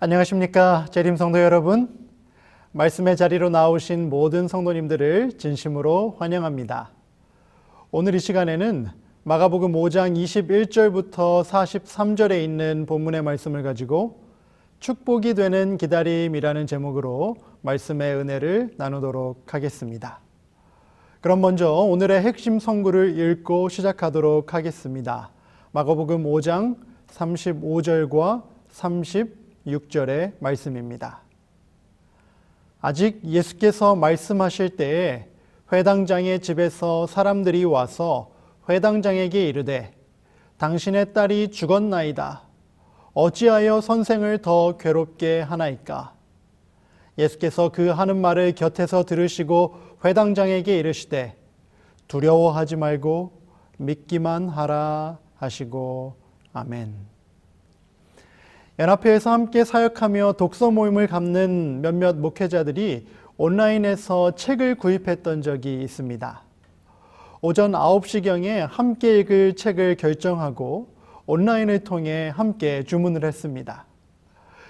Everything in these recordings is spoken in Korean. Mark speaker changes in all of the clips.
Speaker 1: 안녕하십니까 재림 성도 여러분, 말씀의 자리로 나오신 모든 성도님들을 진심으로 환영합니다. 오늘 이 시간에는 마가복음 5장 21절부터 43절에 있는 본문의 말씀을 가지고 축복이 되는 기다림이라는 제목으로 말씀의 은혜를 나누도록 하겠습니다. 그럼 먼저 오늘의 핵심 성구를 읽고 시작하도록 하겠습니다. 마가복음 5장 35절과 36절의 말씀입니다. 아직 예수께서 말씀하실 때에 회당장의 집에서 사람들이 와서 회당장에게 이르되 당신의 딸이 죽었나이다. 어찌하여 선생을 더 괴롭게 하나이까? 예수께서 그 하는 말을 곁에서 들으시고 회당장에게 이르시되 두려워하지 말고 믿기만 하라 하시고 아멘. 연합회에서 함께 사역하며 독서 모임을 갖는 몇몇 목회자들이 온라인에서 책을 구입했던 적이 있습니다. 오전 9시경에 함께 읽을 책을 결정하고 온라인을 통해 함께 주문을 했습니다.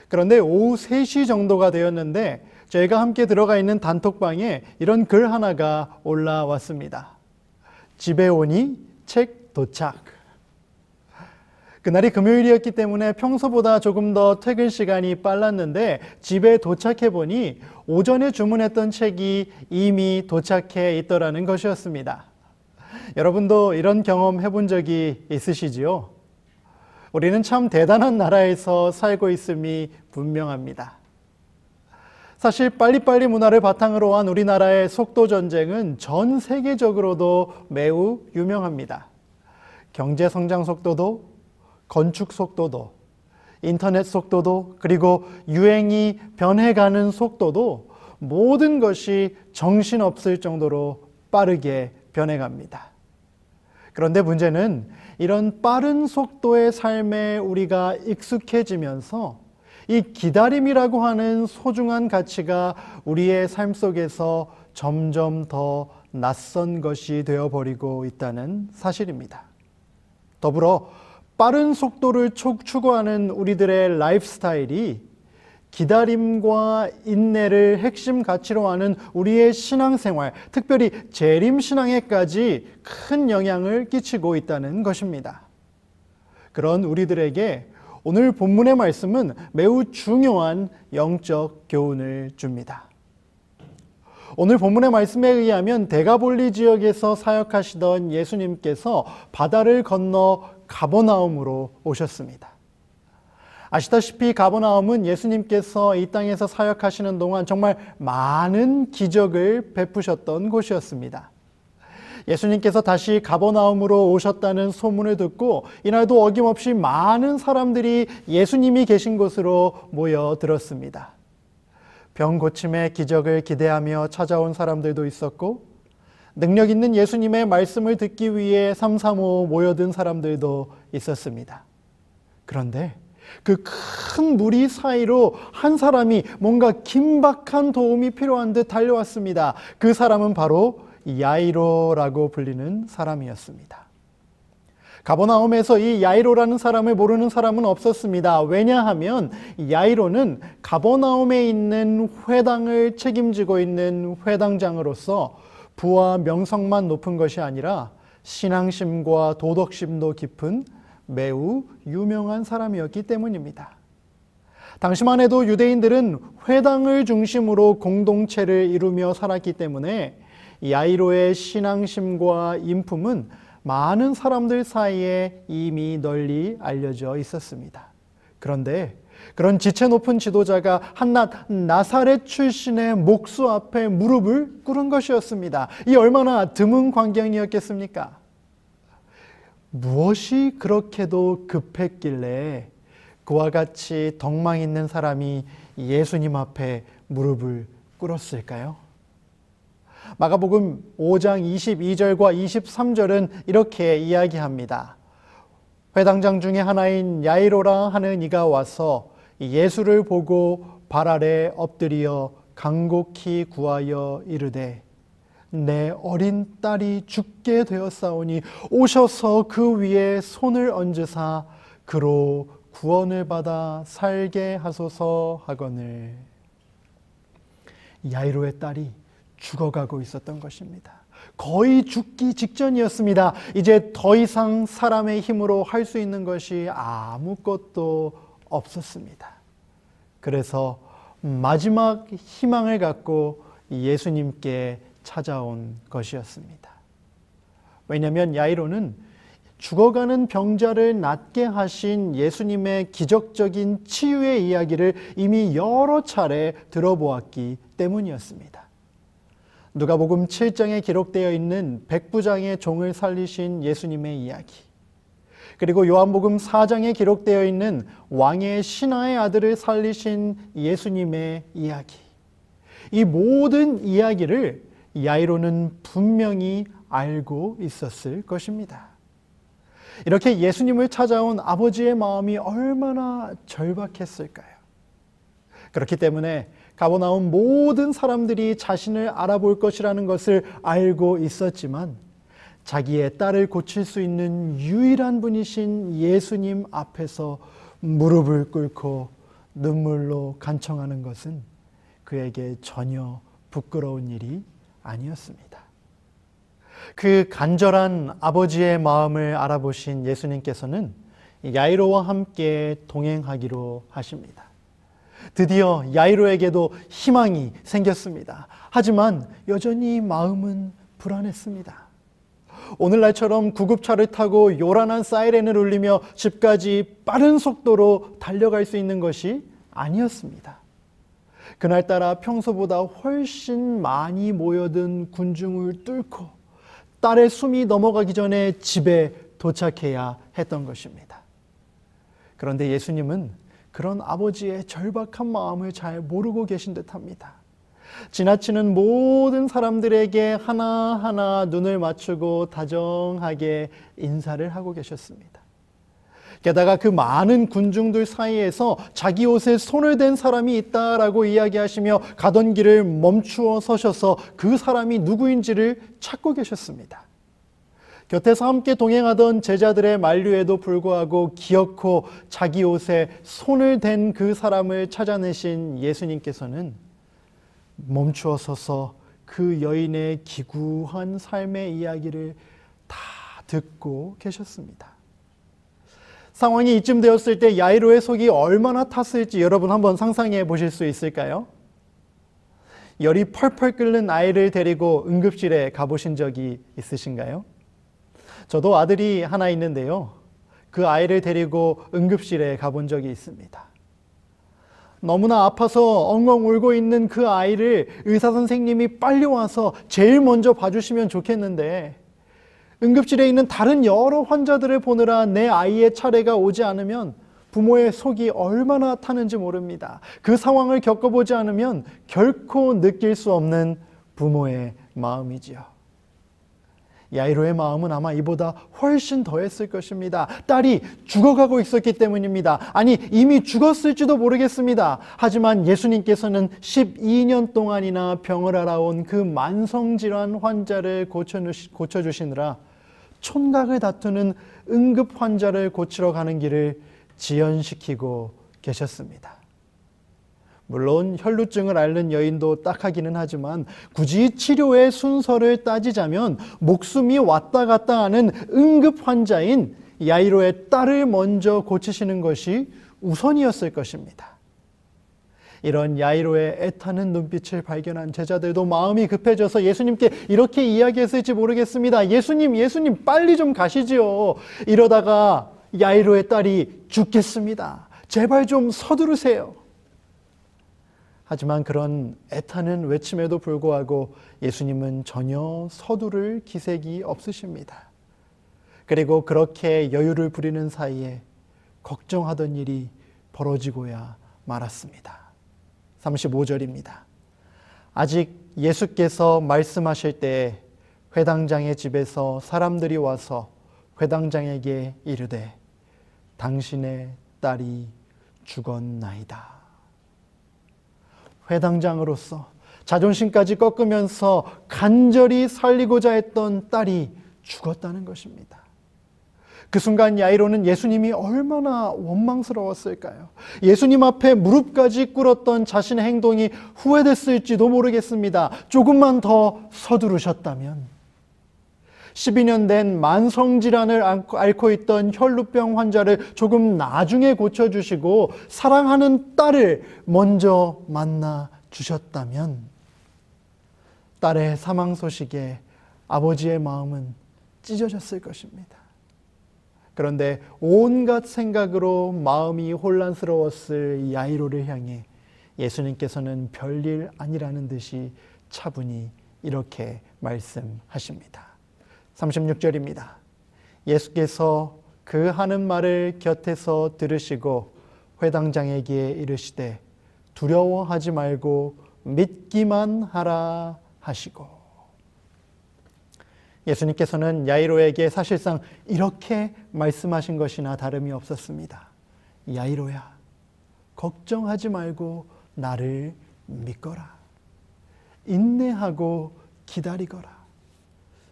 Speaker 1: 그런데 오후 3시 정도가 되었는데 저희가 함께 들어가 있는 단톡방에 이런 글 하나가 올라왔습니다. 집에 오니 책 도착. 그날이 금요일이었기 때문에 평소보다 조금 더 퇴근 시간이 빨랐는데 집에 도착해 보니 오전에 주문했던 책이 이미 도착해 있더라는 것이었습니다. 여러분도 이런 경험 해본 적이 있으시지요? 우리는 참 대단한 나라에서 살고 있음이 분명합니다. 사실 빨리빨리 문화를 바탕으로 한 우리나라의 속도 전쟁은 전 세계적으로도 매우 유명합니다. 경제 성장 속도도, 건축 속도도, 인터넷 속도도, 그리고 유행이 변해가는 속도도 모든 것이 정신없을 정도로 빠르게 변해갑니다. 그런데 문제는 이런 빠른 속도의 삶에 우리가 익숙해지면서 이 기다림이라고 하는 소중한 가치가 우리의 삶 속에서 점점 더 낯선 것이 되어버리고 있다는 사실입니다. 더불어 빠른 속도를 추구하는 우리들의 라이프 스타일이 기다림과 인내를 핵심 가치로 하는 우리의 신앙생활, 특별히 재림신앙에까지 큰 영향을 끼치고 있다는 것입니다. 그런 우리들에게 오늘 본문의 말씀은 매우 중요한 영적 교훈을 줍니다. 오늘 본문의 말씀에 의하면 데가볼리 지역에서 사역하시던 예수님께서 바다를 건너 가버나움으로 오셨습니다. 아시다시피 가버나움은 예수님께서 이 땅에서 사역하시는 동안 정말 많은 기적을 베푸셨던 곳이었습니다. 예수님께서 다시 가버나움으로 오셨다는 소문을 듣고 이날도 어김없이 많은 사람들이 예수님이 계신 곳으로 모여들었습니다. 병 고침의 기적을 기대하며 찾아온 사람들도 있었고 능력 있는 예수님의 말씀을 듣기 위해 삼삼오오 모여든 사람들도 있었습니다. 그런데 그 큰 무리 사이로 한 사람이 뭔가 긴박한 도움이 필요한 듯 달려왔습니다. 그 사람은 바로 야이로라고 불리는 사람이었습니다. 가버나움에서 이 야이로라는 사람을 모르는 사람은 없었습니다. 왜냐하면 야이로는 가버나움에 있는 회당을 책임지고 있는 회당장으로서 부와 명성만 높은 것이 아니라 신앙심과 도덕심도 깊은 매우 유명한 사람이었기 때문입니다. 당시만 해도 유대인들은 회당을 중심으로 공동체를 이루며 살았기 때문에 야이로의 신앙심과 인품은 많은 사람들 사이에 이미 널리 알려져 있었습니다. 그런데 그런 지체 높은 지도자가 한낱 나사렛 출신의 목수 앞에 무릎을 꿇은 것이었습니다. 이 얼마나 드문 광경이었겠습니까? 무엇이 그렇게도 급했길래 그와 같이 덕망 있는 사람이 예수님 앞에 무릎을 꿇었을까요? 마가복음 5장 22절과 23절은 이렇게 이야기합니다. 회당장 중에 하나인 야이로라 하는 이가 와서 예수를 보고 발 아래 엎드려 간곡히 구하여 이르되 내 어린 딸이 죽게 되었사오니 오셔서 그 위에 손을 얹으사 그로 구원을 받아 살게 하소서 하거늘. 야이로의 딸이 죽어가고 있었던 것입니다. 거의 죽기 직전이었습니다. 이제 더 이상 사람의 힘으로 할 수 있는 것이 아무것도 없었습니다. 그래서 마지막 희망을 갖고 예수님께 찾아온 것이었습니다. 왜냐하면 야이로는 죽어가는 병자를 낫게 하신 예수님의 기적적인 치유의 이야기를 이미 여러 차례 들어보았기 때문이었습니다. 누가복음 7장에 기록되어 있는 백부장의 종을 살리신 예수님의 이야기, 그리고 요한복음 4장에 기록되어 있는 왕의 신하의 아들을 살리신 예수님의 이야기, 이 모든 이야기를 야이로는 분명히 알고 있었을 것입니다. 이렇게 예수님을 찾아온 아버지의 마음이 얼마나 절박했을까요? 그렇기 때문에 가버나움 모든 사람들이 자신을 알아볼 것이라는 것을 알고 있었지만 자기의 딸을 고칠 수 있는 유일한 분이신 예수님 앞에서 무릎을 꿇고 눈물로 간청하는 것은 그에게 전혀 부끄러운 일이 아니었습니다. 그 간절한 아버지의 마음을 알아보신 예수님께서는 야이로와 함께 동행하기로 하십니다. 드디어 야이로에게도 희망이 생겼습니다. 하지만 여전히 마음은 불안했습니다. 오늘날처럼 구급차를 타고 요란한 사이렌을 울리며 집까지 빠른 속도로 달려갈 수 있는 것이 아니었습니다. 그날따라 평소보다 훨씬 많이 모여든 군중을 뚫고 딸의 숨이 넘어가기 전에 집에 도착해야 했던 것입니다. 그런데 예수님은 그런 아버지의 절박한 마음을 잘 모르고 계신 듯합니다. 지나치는 모든 사람들에게 하나하나 눈을 맞추고 다정하게 인사를 하고 계셨습니다. 게다가 그 많은 군중들 사이에서 자기 옷에 손을 댄 사람이 있다라고 이야기하시며 가던 길을 멈추어 서셔서 그 사람이 누구인지를 찾고 계셨습니다. 곁에서 함께 동행하던 제자들의 만류에도 불구하고 기어코 자기 옷에 손을 댄 그 사람을 찾아내신 예수님께서는 멈추어 서서 그 여인의 기구한 삶의 이야기를 다 듣고 계셨습니다. 상황이 이쯤 되었을 때 야이로의 속이 얼마나 탔을지 여러분 한번 상상해 보실 수 있을까요? 열이 펄펄 끓는 아이를 데리고 응급실에 가보신 적이 있으신가요? 저도 아들이 하나 있는데요. 그 아이를 데리고 응급실에 가본 적이 있습니다. 너무나 아파서 엉엉 울고 있는 그 아이를 의사 선생님이 빨리 와서 제일 먼저 봐주시면 좋겠는데 응급실에 있는 다른 여러 환자들을 보느라 내 아이의 차례가 오지 않으면 부모의 속이 얼마나 타는지 모릅니다. 그 상황을 겪어보지 않으면 결코 느낄 수 없는 부모의 마음이지요. 야이로의 마음은 아마 이보다 훨씬 더했을 것입니다. 딸이 죽어가고 있었기 때문입니다. 아니, 이미 죽었을지도 모르겠습니다. 하지만 예수님께서는 12년 동안이나 병을 앓아온 그 만성질환 환자를 고쳐주시느라 촌각을 다투는 응급 환자를 고치러 가는 길을 지연시키고 계셨습니다. 물론 혈루증을 앓는 여인도 딱하기는 하지만 굳이 치료의 순서를 따지자면 목숨이 왔다 갔다 하는 응급 환자인 야이로의 딸을 먼저 고치시는 것이 우선이었을 것입니다. 이런 야이로의 애타는 눈빛을 발견한 제자들도 마음이 급해져서 예수님께 이렇게 이야기했을지 모르겠습니다. 예수님 빨리 좀 가시지요. 이러다가 야이로의 딸이 죽겠습니다. 제발 좀 서두르세요. 하지만 그런 애타는 외침에도 불구하고 예수님은 전혀 서두를 기색이 없으십니다. 그리고 그렇게 여유를 부리는 사이에 걱정하던 일이 벌어지고야 말았습니다. 35절입니다. 아직 예수께서 말씀하실 때 회당장의 집에서 사람들이 와서 회당장에게 이르되 당신의 딸이 죽었나이다. 회당장으로서 자존심까지 꺾으면서 간절히 살리고자 했던 딸이 죽었다는 것입니다. 그 순간 야이로는 예수님이 얼마나 원망스러웠을까요? 예수님 앞에 무릎까지 꿇었던 자신의 행동이 후회됐을지도 모르겠습니다. 조금만 더 서두르셨다면. 12년 된 만성질환을 앓고 있던 혈루병 환자를 조금 나중에 고쳐주시고 사랑하는 딸을 먼저 만나 주셨다면 딸의 사망 소식에 아버지의 마음은 찢어졌을 것입니다. 그런데 온갖 생각으로 마음이 혼란스러웠을 야이로를 향해 예수님께서는 별일 아니라는 듯이 차분히 이렇게 말씀하십니다. 36절입니다. 예수께서 그 하는 말을 곁에서 들으시고 회당장에게 이르시되 두려워하지 말고 믿기만 하라 하시고, 예수님께서는 야이로에게 사실상 이렇게 말씀하신 것이나 다름이 없었습니다. 야이로야, 걱정하지 말고 나를 믿거라. 인내하고 기다리거라.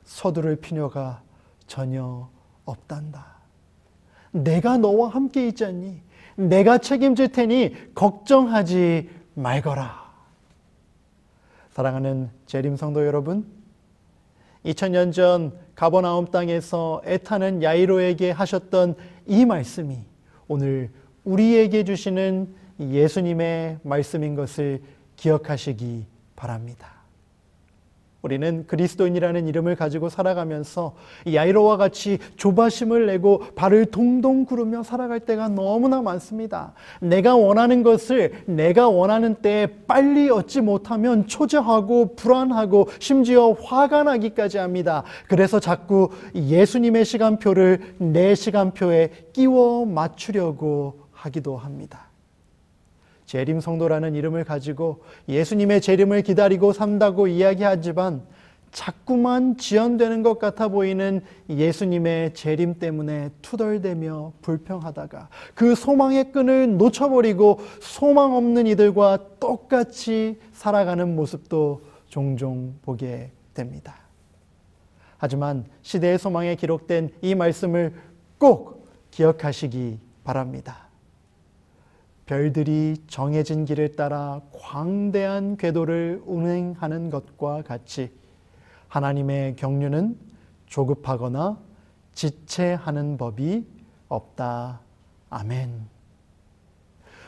Speaker 1: 서두를 필요가 전혀 없단다. 내가 너와 함께 있지 않니? 내가 책임질 테니 걱정하지 말거라. 사랑하는 재림 성도 여러분, 2000년 전 가버나움 땅에서 애타는 야이로에게 하셨던 이 말씀이 오늘 우리에게 주시는 예수님의 말씀인 것을 기억하시기 바랍니다. 우리는 그리스도인이라는 이름을 가지고 살아가면서 야이로와 같이 조바심을 내고 발을 동동 구르며 살아갈 때가 너무나 많습니다. 내가 원하는 것을 내가 원하는 때에 빨리 얻지 못하면 초조하고 불안하고 심지어 화가 나기까지 합니다. 그래서 자꾸 예수님의 시간표를 내 시간표에 끼워 맞추려고 하기도 합니다. 재림 성도라는 이름을 가지고 예수님의 재림을 기다리고 산다고 이야기하지만 자꾸만 지연되는 것 같아 보이는 예수님의 재림 때문에 투덜대며 불평하다가 그 소망의 끈을 놓쳐버리고 소망 없는 이들과 똑같이 살아가는 모습도 종종 보게 됩니다. 하지만 시대의 소망에 기록된 이 말씀을 꼭 기억하시기 바랍니다. 별들이 정해진 길을 따라 광대한 궤도를 운행하는 것과 같이 하나님의 경륜은 조급하거나 지체하는 법이 없다. 아멘.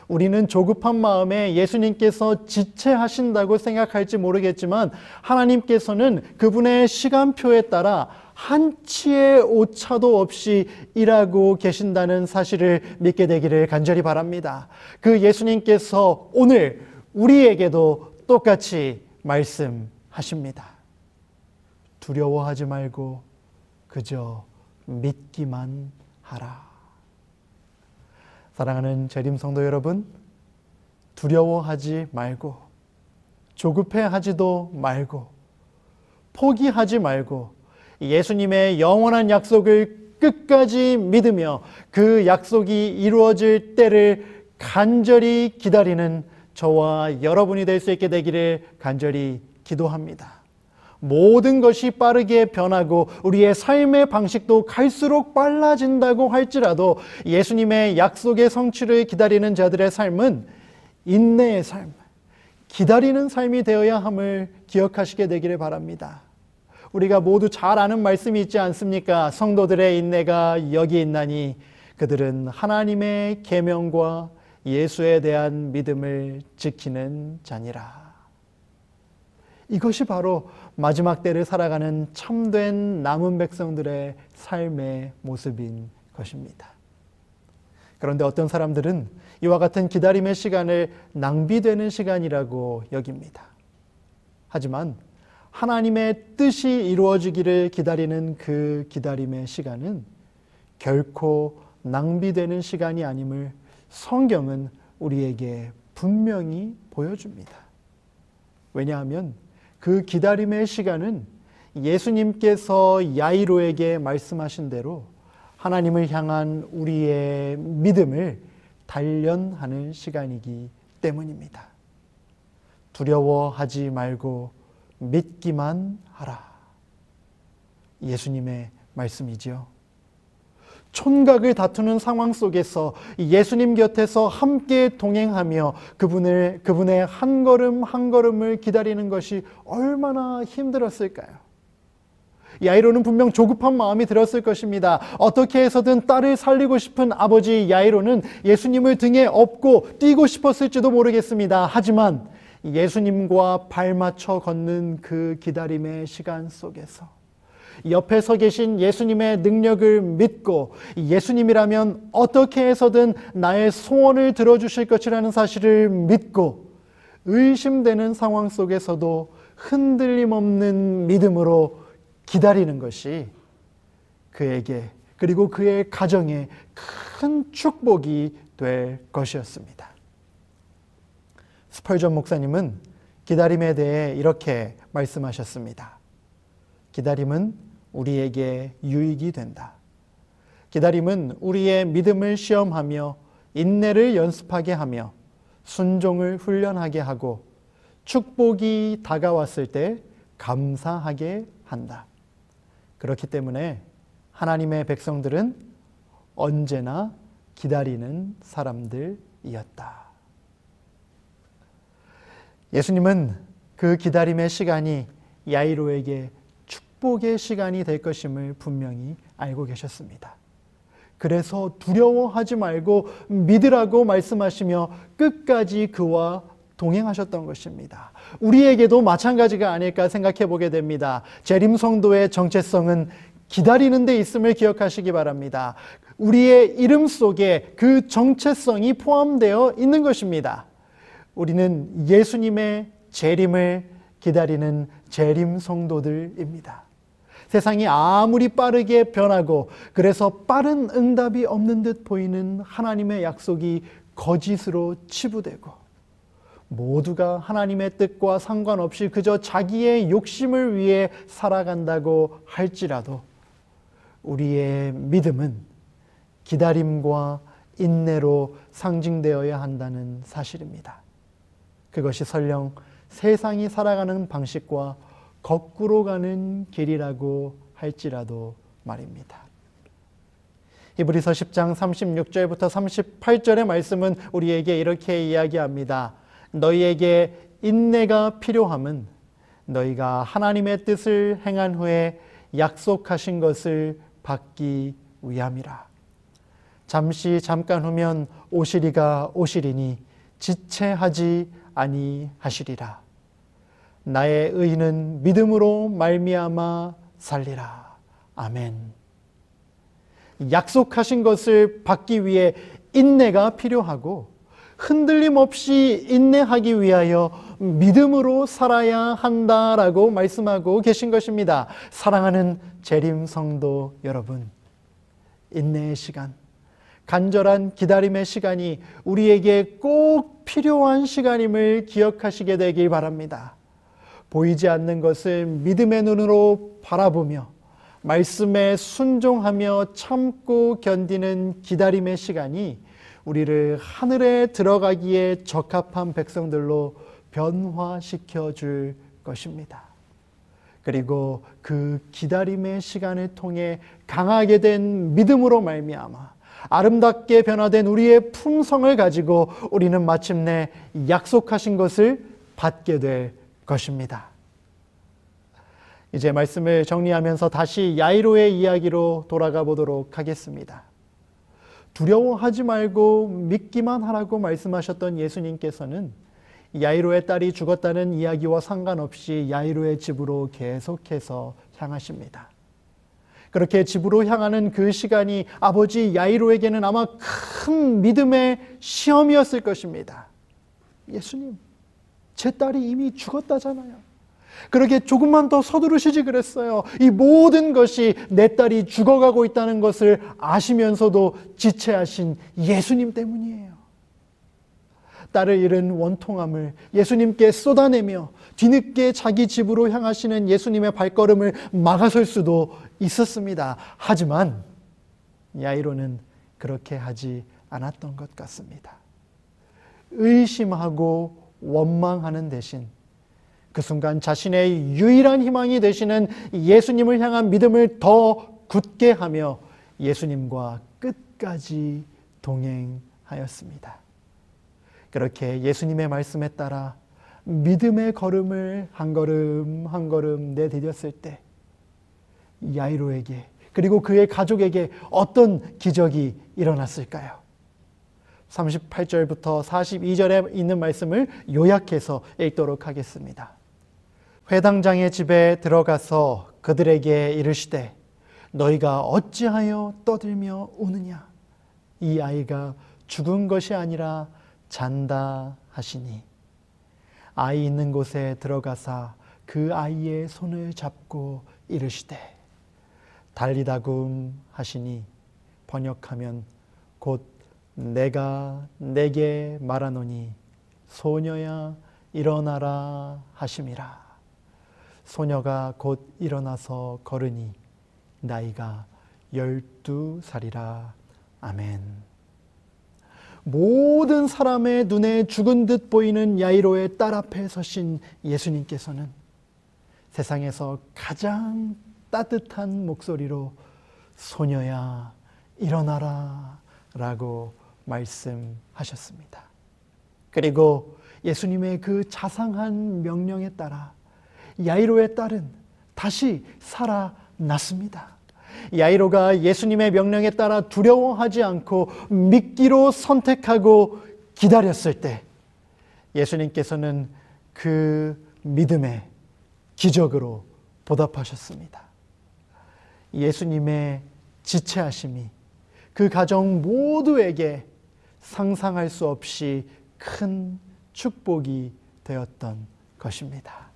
Speaker 1: 우리는 조급한 마음에 예수님께서 지체하신다고 생각할지 모르겠지만 하나님께서는 그분의 시간표에 따라 한치의 오차도 없이 일하고 계신다는 사실을 믿게 되기를 간절히 바랍니다. 그 예수님께서 오늘 우리에게도 똑같이 말씀하십니다. 두려워하지 말고 그저 믿기만 하라. 사랑하는 재림 성도 여러분, 두려워하지 말고 조급해하지도 말고 포기하지 말고 예수님의 영원한 약속을 끝까지 믿으며 그 약속이 이루어질 때를 간절히 기다리는 저와 여러분이 될 수 있게 되기를 간절히 기도합니다. 모든 것이 빠르게 변하고 우리의 삶의 방식도 갈수록 빨라진다고 할지라도 예수님의 약속의 성취를 기다리는 자들의 삶은 인내의 삶, 기다리는 삶이 되어야 함을 기억하시게 되기를 바랍니다. 우리가 모두 잘 아는 말씀이 있지 않습니까? 성도들의 인내가 여기 있나니 그들은 하나님의 계명과 예수에 대한 믿음을 지키는 자니라. 이것이 바로 마지막 때를 살아가는 참된 남은 백성들의 삶의 모습인 것입니다. 그런데 어떤 사람들은 이와 같은 기다림의 시간을 낭비되는 시간이라고 여깁니다. 하지만 하나님의 뜻이 이루어지기를 기다리는 그 기다림의 시간은 결코 낭비되는 시간이 아님을 성경은 우리에게 분명히 보여줍니다. 왜냐하면 그 기다림의 시간은 예수님께서 야이로에게 말씀하신 대로 하나님을 향한 우리의 믿음을 단련하는 시간이기 때문입니다. 두려워하지 말고 믿기만 하라. 예수님의 말씀이지요. 촌각을 다투는 상황 속에서 예수님 곁에서 함께 동행하며 그분의 한 걸음 한 걸음을 기다리는 것이 얼마나 힘들었을까요? 야이로는 분명 조급한 마음이 들었을 것입니다. 어떻게 해서든 딸을 살리고 싶은 아버지 야이로는 예수님을 등에 업고 뛰고 싶었을지도 모르겠습니다. 하지만 예수님과 발맞춰 걷는 그 기다림의 시간 속에서 옆에 서 계신 예수님의 능력을 믿고 예수님이라면 어떻게 해서든 나의 소원을 들어주실 것이라는 사실을 믿고 의심되는 상황 속에서도 흔들림 없는 믿음으로 기다리는 것이 그에게 그리고 그의 가정에 큰 축복이 될 것이었습니다. 스펄전 목사님은 기다림에 대해 이렇게 말씀하셨습니다. 기다림은 우리에게 유익이 된다. 기다림은 우리의 믿음을 시험하며 인내를 연습하게 하며 순종을 훈련하게 하고 축복이 다가왔을 때 감사하게 한다. 그렇기 때문에 하나님의 백성들은 언제나 기다리는 사람들이었다. 예수님은 그 기다림의 시간이 야이로에게 축복의 시간이 될 것임을 분명히 알고 계셨습니다. 그래서 두려워하지 말고 믿으라고 말씀하시며 끝까지 그와 동행하셨던 것입니다. 우리에게도 마찬가지가 아닐까 생각해 보게 됩니다. 재림성도의 정체성은 기다리는 데 있음을 기억하시기 바랍니다. 우리의 이름 속에 그 정체성이 포함되어 있는 것입니다. 우리는 예수님의 재림을 기다리는 재림성도들입니다. 세상이 아무리 빠르게 변하고 그래서 빠른 응답이 없는 듯 보이는 하나님의 약속이 거짓으로 치부되고 모두가 하나님의 뜻과 상관없이 그저 자기의 욕심을 위해 살아간다고 할지라도 우리의 믿음은 기다림과 인내로 상징되어야 한다는 사실입니다. 그것이 설령 세상이 살아가는 방식과 거꾸로 가는 길이라고 할지라도 말입니다. 히브리서 10장 36절부터 38절의 말씀은 우리에게 이렇게 이야기합니다. 너희에게 인내가 필요함은 너희가 하나님의 뜻을 행한 후에 약속하신 것을 받기 위함이라. 잠깐 후면 오시리가 오시리니 지체하지 아니하시리라. 나의 의인은 믿음으로 말미암아 살리라. 아멘. 약속하신 것을 받기 위해 인내가 필요하고 흔들림 없이 인내하기 위하여 믿음으로 살아야 한다라고 말씀하고 계신 것입니다. 사랑하는 재림성도 여러분, 인내의 시간, 간절한 기다림의 시간이 우리에게 꼭 필요한 시간임을 기억하시게 되길 바랍니다. 보이지 않는 것을 믿음의 눈으로 바라보며 말씀에 순종하며 참고 견디는 기다림의 시간이 우리를 하늘에 들어가기에 적합한 백성들로 변화시켜 줄 것입니다. 그리고 그 기다림의 시간을 통해 강하게 된 믿음으로 말미암아 아름답게 변화된 우리의 품성을 가지고 우리는 마침내 약속하신 것을 받게 될 것입니다. 이제 말씀을 정리하면서 다시 야이로의 이야기로 돌아가 보도록 하겠습니다. 두려워하지 말고 믿기만 하라고 말씀하셨던 예수님께서는 야이로의 딸이 죽었다는 이야기와 상관없이 야이로의 집으로 계속해서 향하십니다. 그렇게 집으로 향하는 그 시간이 아버지 야이로에게는 아마 큰 믿음의 시험이었을 것입니다. 예수님, 제 딸이 이미 죽었다잖아요. 그렇게 조금만 더 서두르시지 그랬어요. 이 모든 것이 내 딸이 죽어가고 있다는 것을 아시면서도 지체하신 예수님 때문이에요. 딸을 잃은 원통함을 예수님께 쏟아내며 뒤늦게 자기 집으로 향하시는 예수님의 발걸음을 막아설 수도 있었습니다. 하지만 야이로는 그렇게 하지 않았던 것 같습니다. 의심하고 원망하는 대신 그 순간 자신의 유일한 희망이 되시는 예수님을 향한 믿음을 더 굳게 하며 예수님과 끝까지 동행하였습니다. 그렇게 예수님의 말씀에 따라 믿음의 걸음을 한 걸음 한 걸음 내디뎠을 때 야이로에게 그리고 그의 가족에게 어떤 기적이 일어났을까요? 38절부터 42절에 있는 말씀을 요약해서 읽도록 하겠습니다. 회당장의 집에 들어가서 그들에게 이르시되 너희가 어찌하여 떠들며 우느냐? 이 아이가 죽은 것이 아니라 잔다 하시니 아이 있는 곳에 들어가사 그 아이의 손을 잡고 이르시되 달리다굼 하시니 번역하면 곧 내가 내게 말하노니 소녀야 일어나라 하심이라. 소녀가 곧 일어나서 걸으니 나이가 12살이라. 아멘. 모든 사람의 눈에 죽은 듯 보이는 야이로의 딸 앞에 서신 예수님께서는 세상에서 가장 따뜻한 목소리로 소녀야 일어나라 라고 말씀하셨습니다. 그리고 예수님의 그 자상한 명령에 따라 야이로의 딸은 다시 살아났습니다. 야이로가 예수님의 명령에 따라 두려워하지 않고 믿기로 선택하고 기다렸을 때 예수님께서는 그 믿음의 기적으로 보답하셨습니다. 예수님의 지체하심이 그 가정 모두에게 상상할 수 없이 큰 축복이 되었던 것입니다.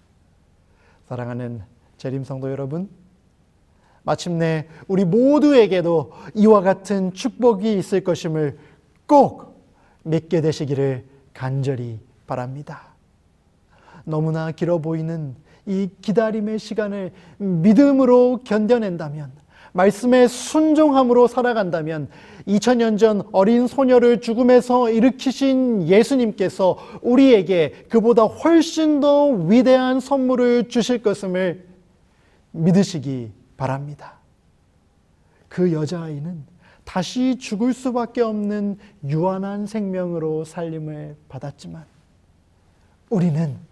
Speaker 1: 사랑하는 재림성도 여러분, 마침내 우리 모두에게도 이와 같은 축복이 있을 것임을 꼭 믿게 되시기를 간절히 바랍니다. 너무나 길어 보이는 이 기다림의 시간을 믿음으로 견뎌낸다면, 말씀에 순종함으로 살아간다면 2000년 전 어린 소녀를 죽음에서 일으키신 예수님께서 우리에게 그보다 훨씬 더 위대한 선물을 주실 것임을 믿으시기 바랍니다. 그 여자아이는 다시 죽을 수밖에 없는 유한한 생명으로 살림을 받았지만 우리는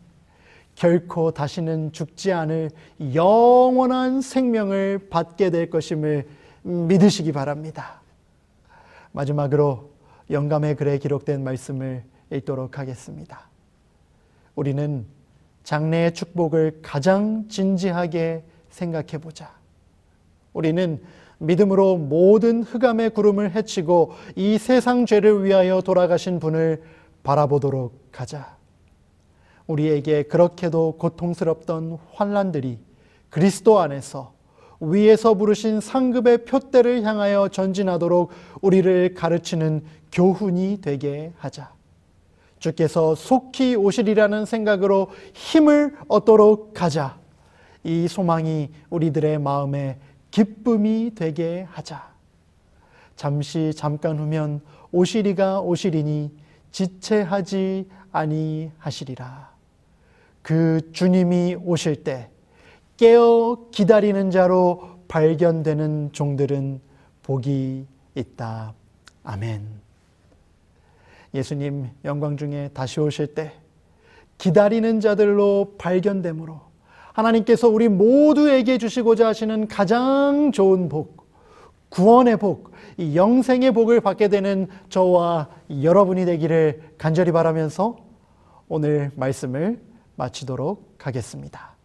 Speaker 1: 결코 다시는 죽지 않을 영원한 생명을 받게 될 것임을 믿으시기 바랍니다. 마지막으로 영감의 글에 기록된 말씀을 읽도록 하겠습니다. 우리는 장래의 축복을 가장 진지하게 생각해보자. 우리는 믿음으로 모든 흑암의 구름을 헤치고 이 세상 죄를 위하여 돌아가신 분을 바라보도록 하자. 우리에게 그렇게도 고통스럽던 환난들이 그리스도 안에서 위에서 부르신 상급의 푯대를 향하여 전진하도록 우리를 가르치는 교훈이 되게 하자. 주께서 속히 오시리라는 생각으로 힘을 얻도록 하자. 이 소망이 우리들의 마음에 기쁨이 되게 하자. 잠깐 후면 오시리가 오시리니 지체하지 아니하시리라. 그 주님이 오실 때 깨어 기다리는 자로 발견되는 종들은 복이 있다. 아멘. 예수님 영광 중에 다시 오실 때 기다리는 자들로 발견되므로 하나님께서 우리 모두에게 주시고자 하시는 가장 좋은 복, 구원의 복, 이 영생의 복을 받게 되는 저와 여러분이 되기를 간절히 바라면서 오늘 말씀을 마치도록 하겠습니다.